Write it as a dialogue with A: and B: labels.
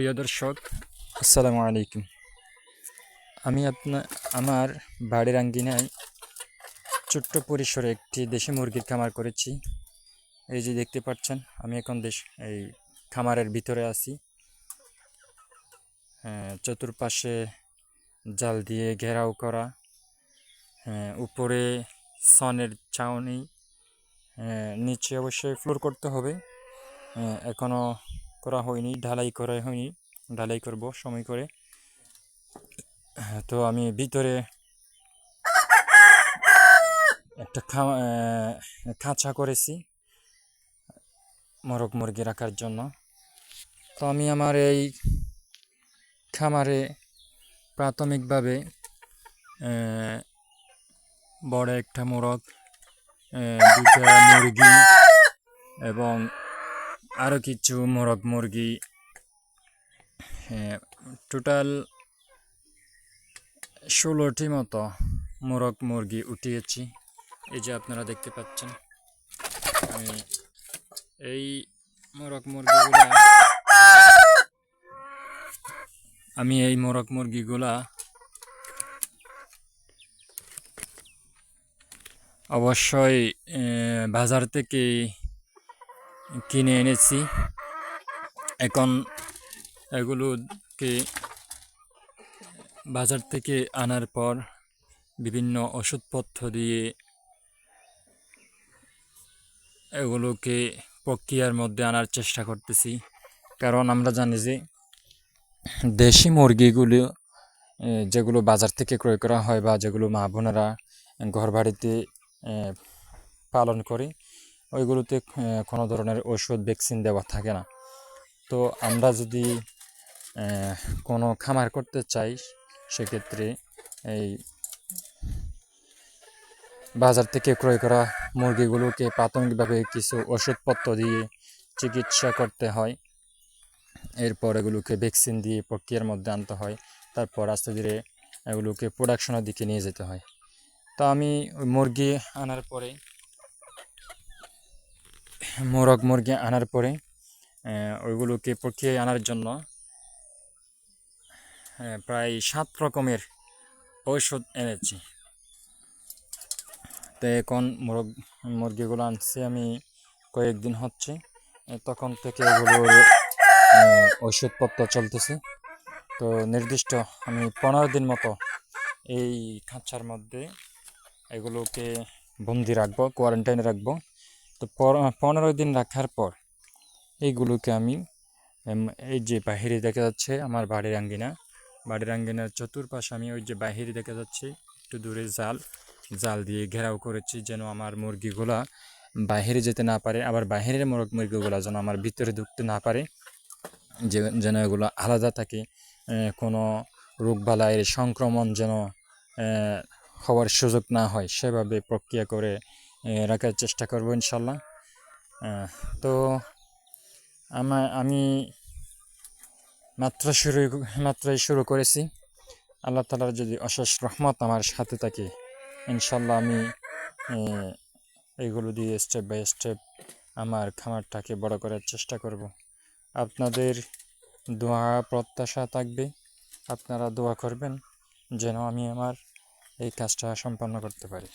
A: প্রিয় দর্শক, আসসালামু আলাইকুম। আমি আমার বাড়ির আঙ্গিনায় ছোট্ট পরিসরে একটি দেশি মুরগির খামার করেছি। এই যে দেখতে পাচ্ছেন, আমি এখন এই খামারের ভিতরে আছি। চতুর্পাশে জাল দিয়ে ঘেরাও করা, উপরে সনের ছাউনি, নিচে অবশ্যই ফ্লোর করতে হবে। এখনও করা হয়নি, ঢালাই করা হয়নি, ঢালাই করব সময় করে। তো আমি ভিতরে একটা খাঁচা করেছি মোরগ মুরগি রাখার জন্য। তো আমি আমার এই খামারে প্রাথমিকভাবে বড় একটা মোরগ, দুটা মুরগি এবং আরও কিছু মোরগ মুরগি, টোটাল 16টি মতো মোরগ মুরগি উঠিয়েছি। এই যে আপনারা দেখতে পাচ্ছেন, এই মোরগ মুরগিগুলা অবশ্যই বাজার থেকে কিনে এনেছি। এখন এগুলোকে বাজার থেকে আনার পর বিভিন্ন ওষুধপত্র দিয়ে এগুলোকে প্রক্রিয়ার মধ্যে আনার চেষ্টা করতেছি। কারণ আমরা জানি যে দেশি মুরগিগুলো যেগুলো বাজার থেকে ক্রয় করা হয় বা যেগুলো মা বোনেরা ঘর বাড়িতে পালন করে, ওইগুলোতে কোনো ধরনের ওষুধ ভ্যাকসিন দেওয়া থাকে না। তো আমরা যদি কোনো খামার করতে চাই, সেক্ষেত্রে এই বাজার থেকে ক্রয় করা মুরগিগুলোকে প্রাথমিকভাবে কিছু ওষুধপত্র দিয়ে চিকিৎসা করতে হয়। এরপর এগুলোকে ভ্যাকসিন দিয়ে প্রক্রিয়ার মধ্যে আনতে হয়। তারপর আস্তে ধীরে এগুলোকে প্রোডাকশনের দিকে নিয়ে যেতে হয়। তো আমি মুরগি আনার পরে ওইগুলোকে প্রক্রিয়ায় আনার জন্য প্রায় 7 রকমের ঔষধ এনেছি। তো এখন মুরগিগুলো আনছি আমি কয়েকদিন হচ্ছে, তখন থেকে এগুলোর ওষুধপত্র চলতেছে। তো নির্দিষ্ট আমি 15 দিন মতো এই খাঁচার মধ্যে এগুলোকে বন্দি রাখবো, কোয়ারেন্টাইনে রাখবো। তো 15 দিন রাখার পর এইগুলোকে আমি এই যে বাহিরে দেখা যাচ্ছে আমার বাড়ির আঙ্গিনার চতুর্পাশে আমি ওই যে বাহিরে দেখা যাচ্ছে একটু দূরে জাল দিয়ে ঘেরাও করেছি, যেন আমার মুরগিগুলা বাহিরে যেতে না পারে, আবার বাহিরের মুরগিগুলা যেন আমার ভিতরে ঢুকতে না পারে, যেন এগুলো আলাদা থাকে, কোনো রোগবালাইয়ের সংক্রমণ যেন হওয়ার সুযোগ না হয়, সেভাবে প্রক্রিয়া করে রাখার চেষ্টা করব ইনশাল্লাহ। তো আমি মাত্রই শুরু করেছি। আল্লাহ তাআলার যদি অশেষ রহমত আমার সাথে থাকে, ইনশাল্লাহ আমি এইগুলো দিয়ে স্টেপ বাই স্টেপ আমার খামারটাকে বড় করার চেষ্টা করব। আপনাদের দোয়া প্রত্যাশা থাকবে, আপনারা দোয়া করবেন যেন আমি আমার এই কাজটা সম্পন্ন করতে পারি।